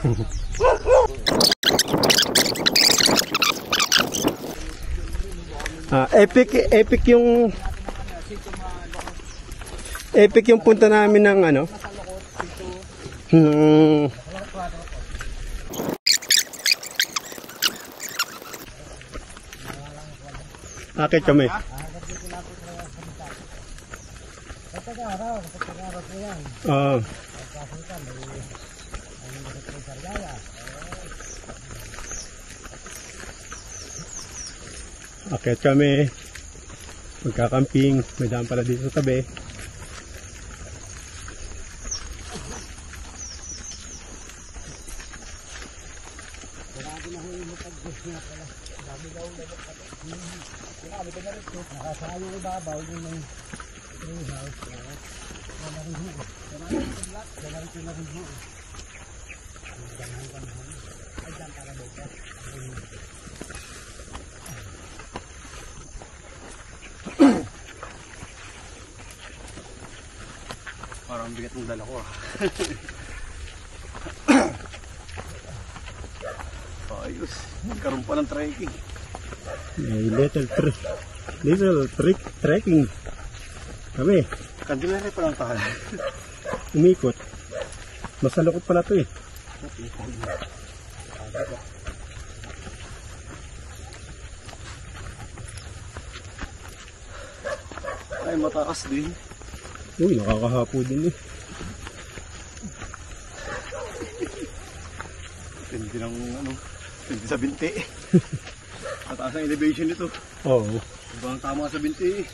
Epic yung punta namin ng ano. Akit kami. Akit kami. Magkakamping. May daan pala dito sa tabi. Parang bigat ng dala ko. Ayos, nagkaroon pa ng trekking. Little trekking. Kami. Kandilere pa lang tayo. Umikot. Masalukot pala ito eh. Ay, mataas din. Uy, nakakahapo din eh. Hindi ng ano, hindi sa binti. Mataas ang elevation nito. Oo. Ibang tama sa binti.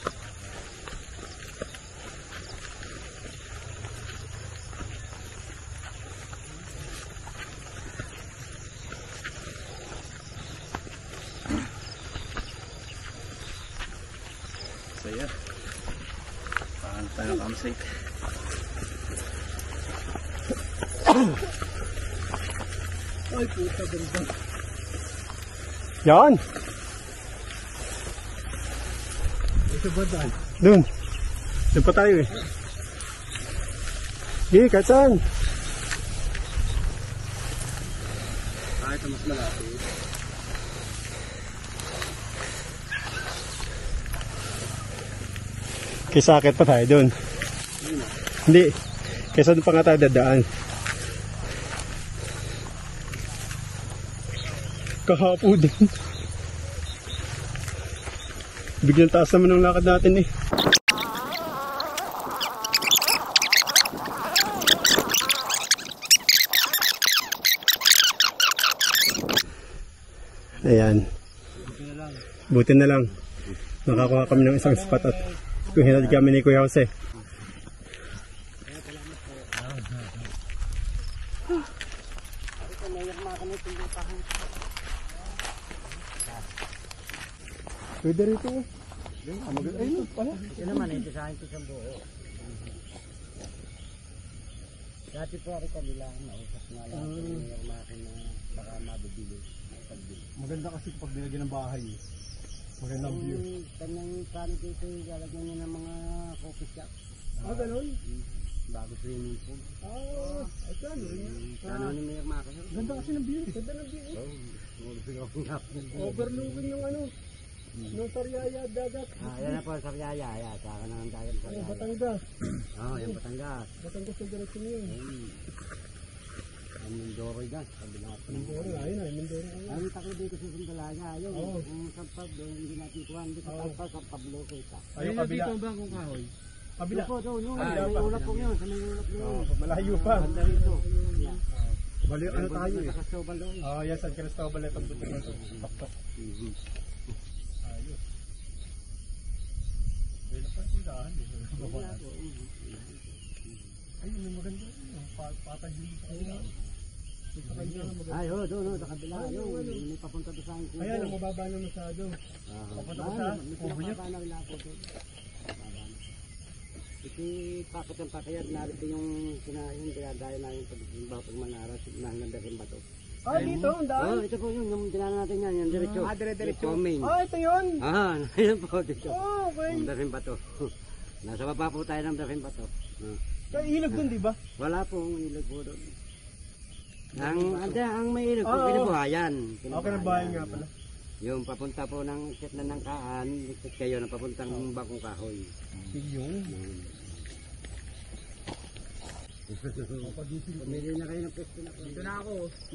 Saya. Paano tayo ng campsite? Ay puta, ganda. Yan. Ito ba daan? Doon. Doon pa tayo eh. Sige, kasan? Kahit mas malapit. Kaysa akit pa tayo doon. Hindi. Kaysa doon pa nga tayo dadaan. Kahapo din. Biglang taas naman ng lakad natin eh. Ayan. Buti na lang. Nakakuha kami ng isang spot at hinatid kami ni Kuya Jose. Pwede rito eh. Ayun pala. Ito naman, ito sa akin ito sa buo. Dati po ako kanila, nausap nga lang ako ng makina baka mabibili. Maganda kasi kapag nilagyan ng bahay. Magandang view. Kanyang plano dito, lalagyan niya ng mga coffee shop. Ganun? Bago swimming pool. Ito ano rin. Plano ni Mayor Marcos. Ganda kasi ng view. Ganda ng view. Overlooking yung ano. No Sariaya, dagat. Yan na po, Sariaya. Saka na ng dagat Sariaya. Batangas. Yan Batangas. Batangas na direksyon yun. Ang Mindoro yan. Mindoro, ayun ay, Mindoro. Ang takot dito sa Sandalaga. Ayun, kung sampag doon, hindi natin kuhan. Dito sampag, Pablo kita. Ayun, dito ang bangkong kahoy. Kabila. Doon, may ulap po yun. Sa may ulap yun. Malayo pa. Banda rito. Balik ano tayo eh. Cristobal doon. Yes, San Cristobal ito. Pakpak. Ayos. Dito pa silahan. Ayun, may maganda rin. Patag dito sa kanila. Ay, doon, sa kabila. May papunta doon sa akin. Ayan, ang mababa na masyado. Papunta ko sa kubo niya. Ito pakit ang pakayag. Narito yung sinahin. Pinagaya namin pag manaras. Nanganda rin ba ito? Dito, ang daan. Ito po yun. Yung dinaan natin yan. Yung diretso. Dire-diretso. Ito yun. Ayan po dito. Okay. Yung darin ba ito? Nasa baba po tayo ng darin ba ito? Kaya ilog dun, di ba? Wala pong ilog po doon. Ang may ilog po, kinabuhayan. Okay na bahay nga pala. Yung papunta po ng ikit na ng kaan, ikit kayo na papuntang Bakong Kahoy. Yun. Pumili na kayo ng pwesto na.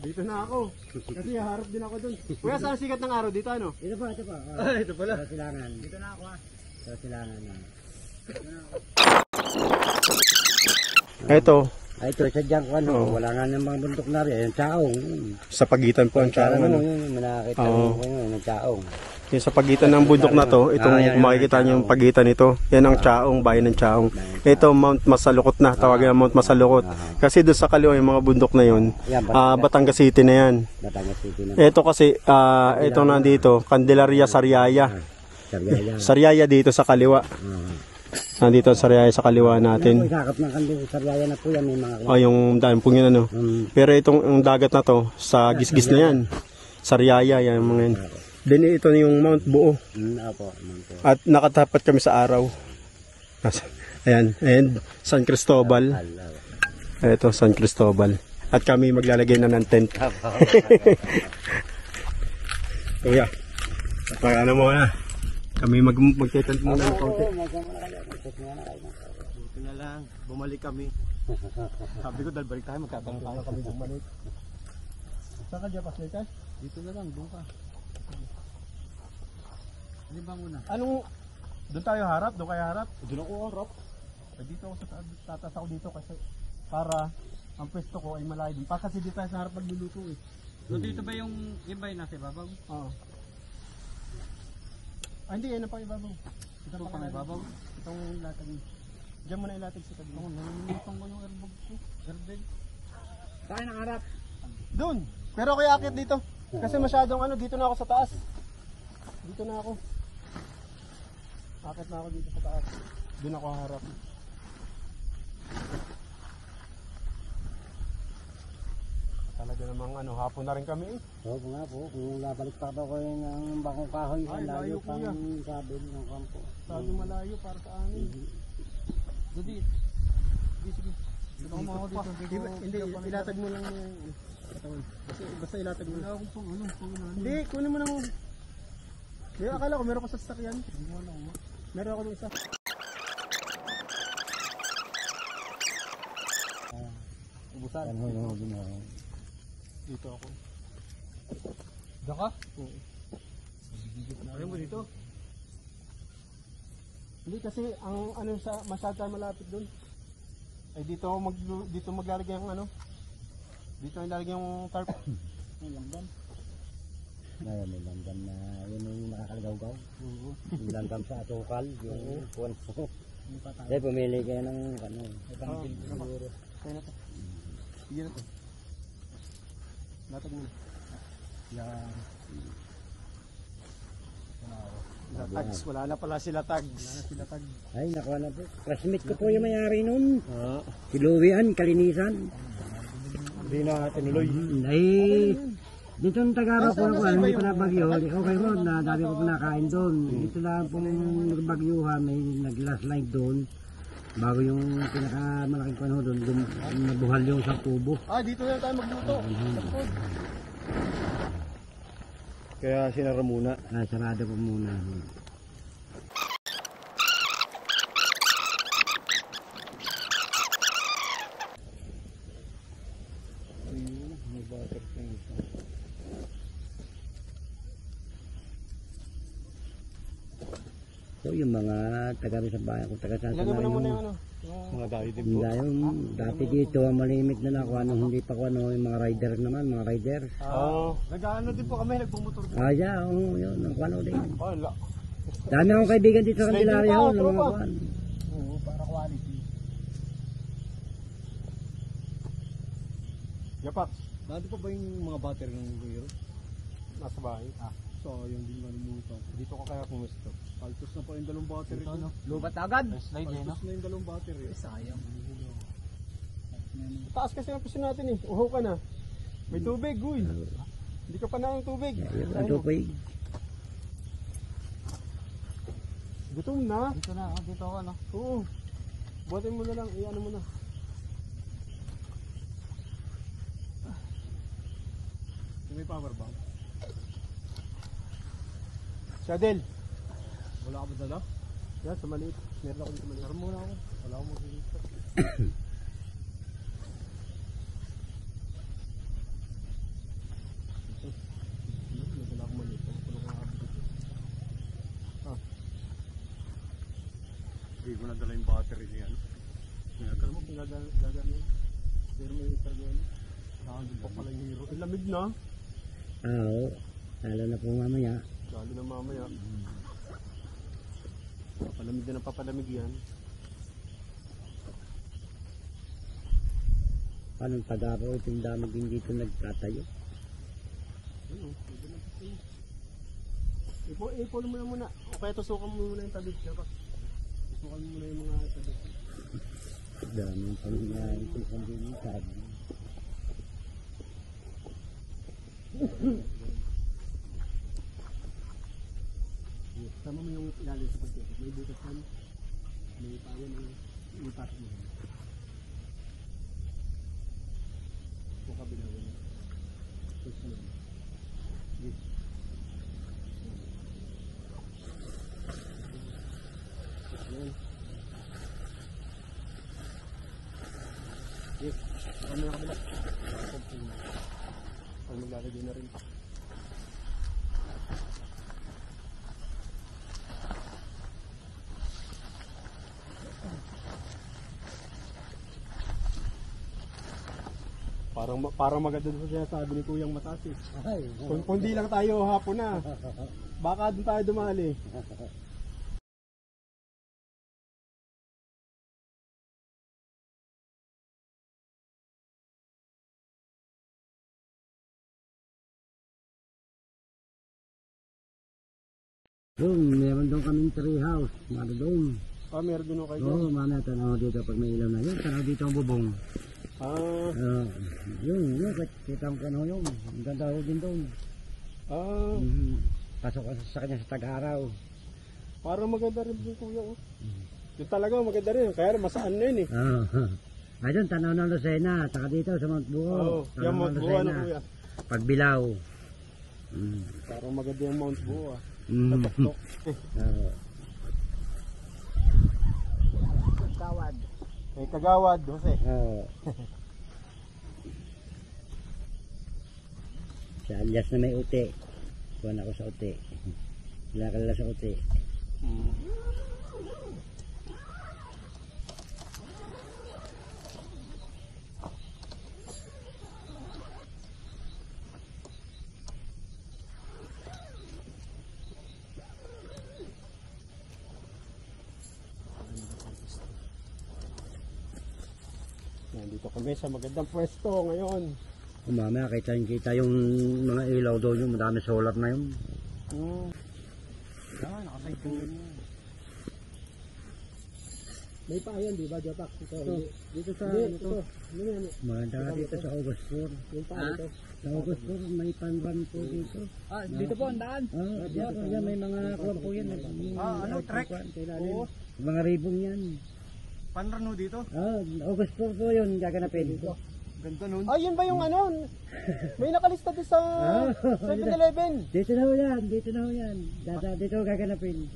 Dito na ako. Kasi harap din ako dun. Kuya, saan sikat ng araw dito ano? Ito pa, ito pa. Ito pala. Sa silangan. Dito na ako Sa silangan na. Ito, Ay, ito, sadyang ko ano, wala nga ng mga bundok na rin. Yung tsaong. sa pagitan po ang tsarang ano. Manakita Oo. ko yung tsaong. Yung sa pagitan ng bundok na to, itong makikita niyo yung pagitan nito, yan ang Chaong, bayan ng Chaong. Ito, Mount Masalukot na, tawagin na Mount Masalukot. Kasi doon sa kaliwa yung mga bundok na yun, Batangas City na yan. Batangas City na. Ito kasi, ito nandito, Candelaria Sariaya. Sariaya. Sariaya dito sa kaliwa. Nandito Sariaya sa kaliwa natin. Sakap ng kandil, Sariaya na po yan. May mga O yung daan po yun ano. Pero itong yung dagat na to, sa gisgis na yan. Sariaya, yan mga yan. Then ito na yung Mount Buo. Opo. At nakatapat kami sa araw. Ayan, and San Cristobal. Ito, San Cristobal. At kami maglalagay na ng tent. Kuya, ano muna? Kami mag-tent muna ng konti. Buti na lang, bumalik kami. Sabi ko, dahil balik tayo, magtatanong tayo kami bumalik. Saan ka dyan, Paslitas? Dito na lang, doon ka. Ano ba muna? Anong, doon tayo harap? Doon kayo harap? Doon ako harap. Dito ako tatas ako dito kasi para ang pwesto ko ay malayo din. Kasi dito tayo sa harap magluluto eh. So dito ba yung iba yung nasa ibabaw? Oo. Hindi, yan ang pang ibabaw. Ito Ito pang ibabaw? Itong latag. Diyan mo na ilatag sa tabi. Nanunutang ko yung airbag ko. Airbag. Saan ang harap? Doon! Pero ako akit dito. Kasi masyadong ano, dito na ako sa taas. Dito na ako. Akit na ako dito sa taas. Doon ako harap. Talaga namang ano, hapon na rin kami eh. Oo nga po, kung nabalik pa ako ng Bakong Kahoy, Ay, layo layo, pang kuya. sabi ng kampo. Sabi malayo para sa amin. Jadi, sige. Hindi, ilatag mo lang yung katawan. Basta ilatag mo. Wala akong pang ano, hindi, kunin mo lang. Hindi, akala ko meron ka sa sasakyan. Meron ako ng isa. Ubusan. Dito ako. Diyan ka? Oo. Ayaw mo dito? Hindi kasi ang ano sa masyado tayo malapit doon. Ay dito ako dito maglalagay ang ano. Dito ilalagay yung tarp. Yung langgam. Ngayon may langgam na yun yung nakakalagaw-gaw. Yung langgam sa atukal, yung puwan po. Kaya pumili kayo ng ano. Siguro. Kaya na to. Sige na to. Latag mo na. Yan. Sila tags. Wala na pala sila tags. Ay, nakuha na po. Classmate ko po yung mayari nun. Si Louie Kalinisan. Hindi na tinuloy. Ay, dito yung Tagara po ako, hindi pa nabagyo. Okay mo, na dami ko pinakain doon. Dito lang po nagbagyuhan, may nag-last line doon. Bago yung pinakamalaking panahon doon, nabuhal yung sa tubo. Dito na tayo magluto. Kaya sinara muna. Sarado po muna. So yung mga taga sa bayan kung taga sa Ilagay mo na muna yung ano. Mga dahil din Hindi dati dito malimit na lang kung ano, hindi pa ko ano, yung mga rider naman, mga rider. Nag-ano din po kami, nagpumotor din. Yeah, oo, yun, ang kwano din. Wala. Dami akong kaibigan dito sa Candelaria, Sliding pa, ng mga tropa. kwan. Oo, para quality. Yapak. Dati pa ba yung mga battery ng Guero? Nasa bahay. So, yung din nalimutan. Dito ko kaya pumisto. Paltos na pa yung dalawang battery. Ito, no? Lubat agad. Slide eh, no? Paltos na yung dalawang battery. Sayang. Taas kasi ang pisyon natin eh. Uhaw ka na. May tubig, uy. Hindi ka pa na ng tubig. Ang tupig. Gutom na. Dito na, dito ako no. Oo. Buhatin mo na lang, i-ano mo na. may power bank. Shadel. Wala ka ba dala? Yan, sa maliit. Meron ako dito maliit. Meron muna ako. Wala akong magsisita. Wala akong maliit. Kulong nga ako dito. Hindi ko nadala yung battery niya. Alam mo kung gagaan yun. Pero may itar yun. Nakagin pa pala yung hero. Lamig na. Oo. Lalo na po mamaya. Lalo na mamaya. Papalamig na ng papalamig yan. Paano pag-araw ito yung dami din dito nagtatayo? Ano? Ipol mo na muna. O kaya tusukan mo muna yung tabi. Tusukan mo muna yung mga tabi. Dami yung pangyayari ito sa din sabi. Sama mo yung ilalim sa pagkakit. May butas ka. May payan na ipasok mo. Kung kabila mo na. Push mo na. Yes. Ayan. Yes. Saka mo yung kabila. Pag maglalagay na rin. Parang maganda doon siya sabi ni Kuyang mataas eh. Ay, Kung di lang tayo hapon na, baka doon tayo dumali. doon, meron doon kaming tree house. Mara doon. Meron din ako kayo. Oo, mamaya tanaw dito pag may ilaw na yun. Tanaw dito ang bubong. Yun, kita ko ano yun. Ang ganda ko din doon. Pasok ka sa kanya sa tag-araw. Parang maganda rin yung Kuya. Oh. Yung talaga maganda rin, kaya masaan na yun eh. Ayun, tanaw ng Lucena. Saka dito sa Mount Buo. Yung Mount Buo ano Kuya. Pagbilaw. Parang maganda yung Mount Buo ah. Tatok. Kagawad. Kagawad, Jose. Sa alias na may uti. Kuhan ako sa uti. Wala sa uti. Nandito kami sa magandang pwesto ngayon. Mamaya kita yung mga ilaw doon, yung madami solar na yun. Nakasay ko yun. May payan, di ba, Jopak? Dito sa ito. Maganda ka dito sa August 4. Yung payan ito. Sa August 4, may panban po dito. Dito po ang daan. Dito yan, may mga kuwan po yan. Trek? Oo. Mga ribong yan. Panrano dito? August 4 po yun, gaganapin. Ganda nun. Yun ba yung ano? May nakalista doon sa 7-Eleven. Dito na ho yan, dito ho gaganapin.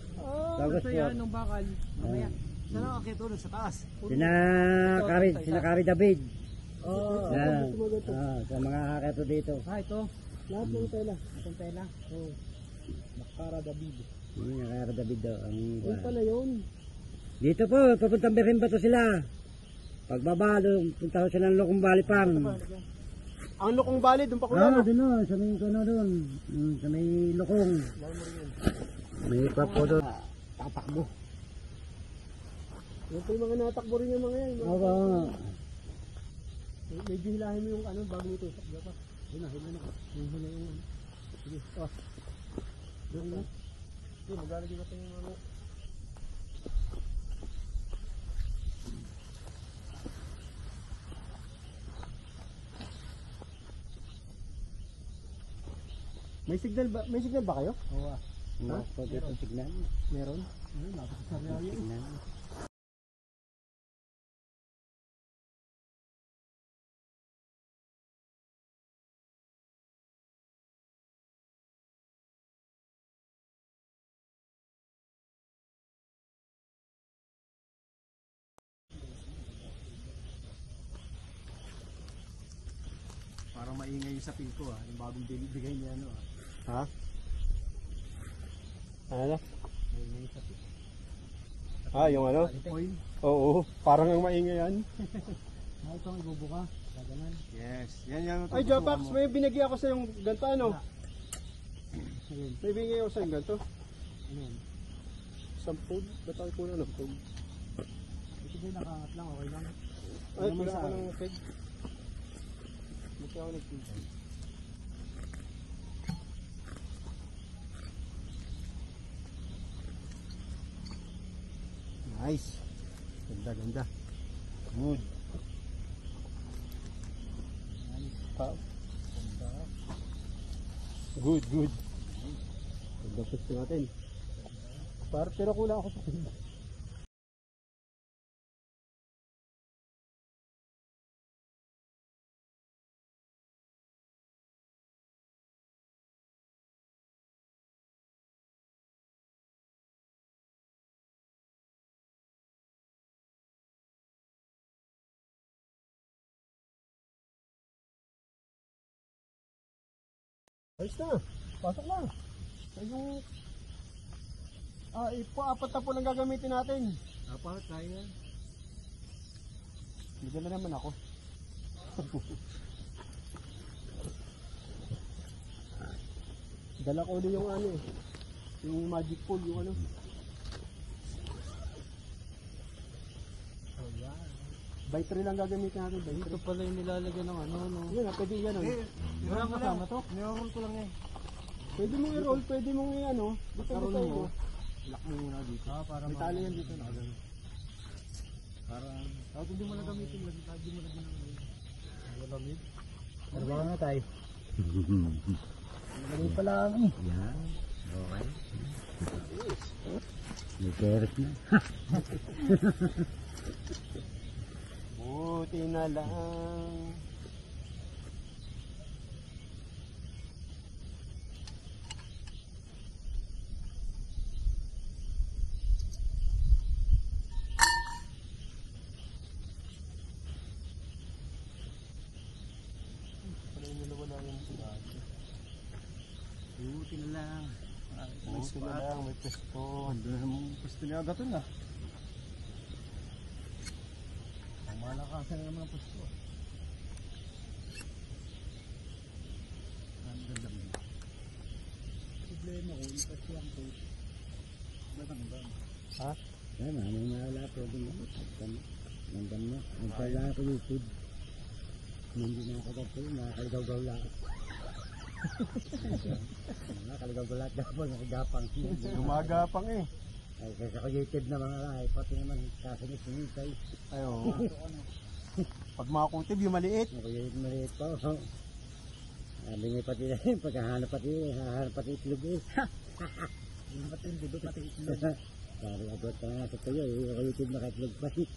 August 4. Nung bakal. Mamaya. Saan ang akit doon sa taas? Sina Kari David. Yan. Sa mga akato dito. Ito. Lahat ng tela. Itong tela. Makara David. Yung Kari David daw. Yun pala yun. Dito po, papuntang Birimba to sila. Pagbaba doon, punta ko sila ng Lokong Balipang. Ang Lokong Valley, doon pa kuya. Doon o, sa may kuno doon. Sa may Lokong. May ipa po doon. Tatakbo. Yung po yung mga natakbo rin yung mga yan. Oo. Medyo hilahin mo yung ano, bago nito. Hila na. Hila yung ano. Sige, doon na. Sige, maglalagay natin yung ano. May signal ba kayo? Oo. Meron signal. Meron? Napakasarya yun. Signal. maingay yung sa ko yung bagong binibigay niya Ha? Ano? Maingay yung sa ko. Yung ano? Oil? Oo, parang ang maingay yan. Ito ang ibubuka. Gaganan. Yes. Yan yan. Ay, Japax, may binigay ako sa yung ganito, ano? May binigay ako sa yung ganito. Ano? Sampud? Ba't ako kulang ng pug? Ito din nakaangat lang, okay lang. Ay, kulang ako ng peg. Buti ako nag-peg. Nice. Ganda, ganda. Good. Nice. Ganda. Good, good. Ganda pwesto natin. Pero kulang ako sa peg. Ayos na. Pasok na. Yung apat na po lang gagamitin natin. Apat, kaya yan. Bigyan na naman ako. Dala ko ulit yung ano eh. Yung magic pool, yung ano. Oh, yan. By 3 lang gagamitin natin. By 3. Ito pala yung nilalagyan ng ano, no? Yan, pwede yan. Ano. Walang kasama to? Niroll ko lang eh. Pwede mong i-roll, pwede mong i-ano. Roll Dito mo. mo. Lock mo muna dito. Para May tali yan dito. Para, tapos hindi mo na gamitin, hindi mo na ginagamit. Malamig. Trabaho na tayo. Malamig pala ano. Yan. Okay. May carrot na. Buti na lang. Buti na lang. Buti na lang, may pwesto. Ando na mong pwesto niya agaton na. Ang malakasan naman ang pwesto. Ang ganda mo. Problema ko, ipas lang po. Matanggang. Ha? Yan, ano na wala po din. Nandam na. Nagpala ako YouTube. Hindi na ako dito. Nakakaligaw-gaw lang. Nakakaligaw-gaw lahat. Gapang, nakagapang. Gumagapang eh. Ay, kasi ako YouTube na mga ay, pati naman kasinit-sinitay. Ayo. Pag mga kutib, yung maliit. Ako YouTube maliit po. Sabi niya pati na rin, paghahanap pati itlog eh. Yung pati yung diba pati itlog. Sabi ako pa nga sa tayo, ako YouTube nakaitlog pa eh.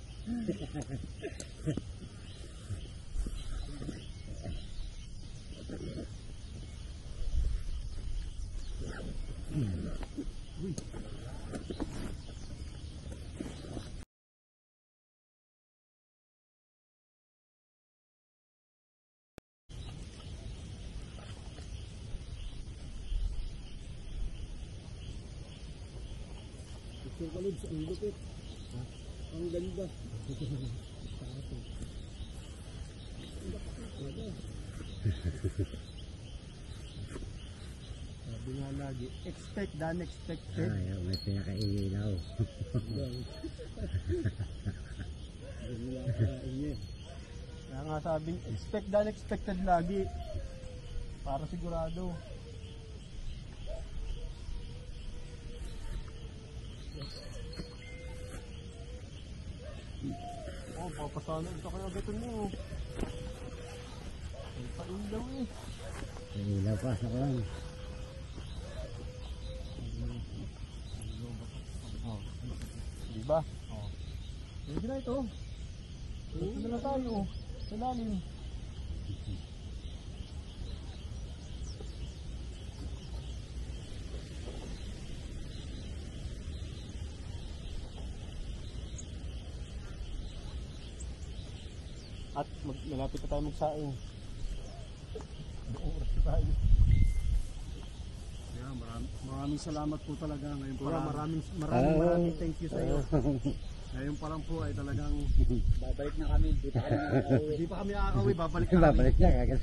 Picture ko lids, ang lupit. Ang ganda. Sabi nga lagi, expect the unexpected. Ayaw, may pinakailaw. Kaya nga sabing, expect the unexpected lagi. Para sigurado. Oh, papasana ito kaya agad mo. May pailaw eh. May ilaw pa, ako lang. Oh. Diba? Oh. Pwede na ito. Pwede na tayo. Sa lalim. At malapit na tayo magsaing. Maraming salamat po talaga ngayon po. Ah. Maraming thank you sa iyo. Ngayon pa lang po ay talagang Babalik na kami. Di pa kami nakakauwi. hindi pa kami nakakauwi, babalik na kami. Babalik na kagad.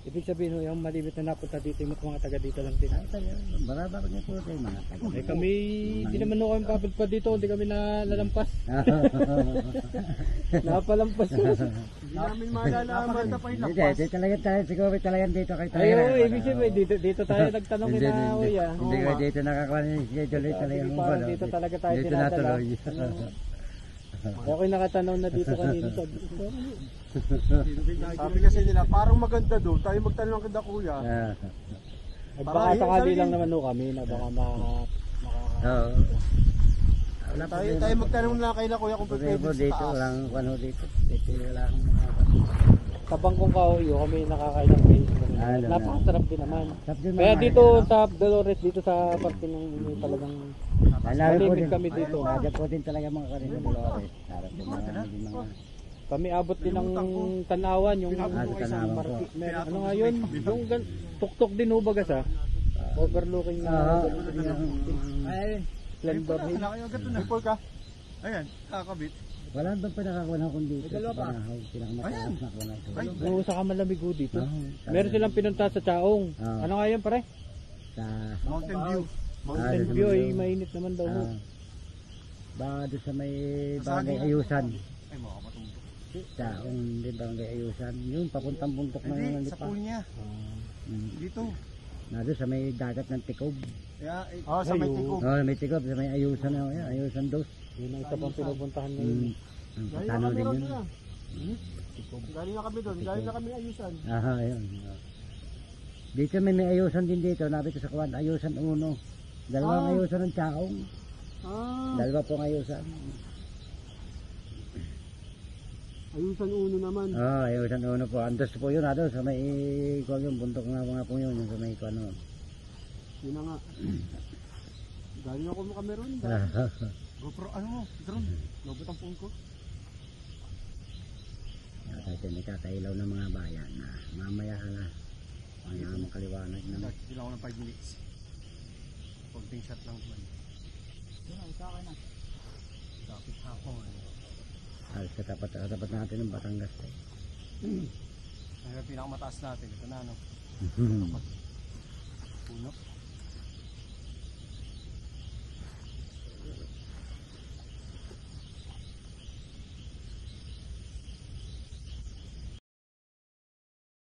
Ibig sabihin ho, yung malimit na napunta dito, yung mga taga dito lang din. Maraba niya po tayo mga taga. Eh kami, di naman ho kami papadpad dito, hindi kami nalalampas. Napalampas ho. Hindi namin malalaman na pa yung Hindi, lapas. di talaga tayo, siguro talagang dito kayo tayo. Ayaw, ibig sabihin, dito tayo nagtanong Hindi, kina hindi. Kuya. Hindi ko dito nakakuha ng schedule talagang Sige, parang dito talaga tayo Dito dinadala. natuloy. Ako'y nakatanaw na dito kanina sa Sabi kasi nila, parang maganda doon. Tayo magtanong kay Kuya. Ah. At baka sakali lang naman ho kami na baka Oo. Wala pa Tayo magtanong na kay Kuya kung pwede po sa dito, taas. walang ano dito. Dito wala akong mga tabang kong kahoyo kami nakakailang beses. Ano na. Napakasarap din naman. Tap din Kaya mga- dito sa Dolores, dito sa parte ng talagang Hanapin po malimit din. kami dito. Hanapin po din talaga mga kanina Dolores. Harap din mga Kami abot din ng tanawan, yung sa Tanawan po. ano nga yun, yung tuktok din hubagas ha. Overlooking na Ay, Splendor Hill. Ipol ka. Ayan, kakabit. Wala ba pa nakakuha na kung dito? dalawa pa. Pinakamataas na kuha na ito. Oo, sa malamig ho dito. Ah, Meron silang pinunta sa Chaong. Ah. Ano nga yun pare? Sa Mountain View. Mountain doon View sa ay may- mainit naman daw ho. ba doon sa may barangay Ayusan. Ay, makakapatumbok. Sa hindi barangay Ayusan. Yun, papuntang buntok na Hindi, naman sa pa. pool niya. Mm. Dito. Na doon sa may dagat ng Tikob. Kaya, sa may tiko. Oh, may Tikob, sa may Ayusan na yan. Ayusan dos. Yun ang isa pang pinupuntahan ngayon. Ang Galing na kasano kami din ron yun. na. Galing na kami doon. Galing na kami ayusan. Aha, ayun. Dito may Ayusan din dito. Nabito sa kawan, Ayusan 1. Dalawang Ayusan ng Chaong. Ah, Dalawa pong Ayusan. ayusan uno naman. Oh, Ayusan 1 po. Andos po yun. Andos sa may kung yung bundok nga mga po yun. Yung sa may kung ano. Yun na nga. Galing ako mo kami ron. GoPro, ano mo? Drone. Lobot ang phone ko. Kasi nakakailaw ng mga bayan na mamaya na ang makaliwanag na. Hindi lang ako ng 5 minutes. Konting shot lang naman. Tapos hapon. Sa tapat natin ng Batangas. Ang pinakamataas natin. Ito na, no? Puno.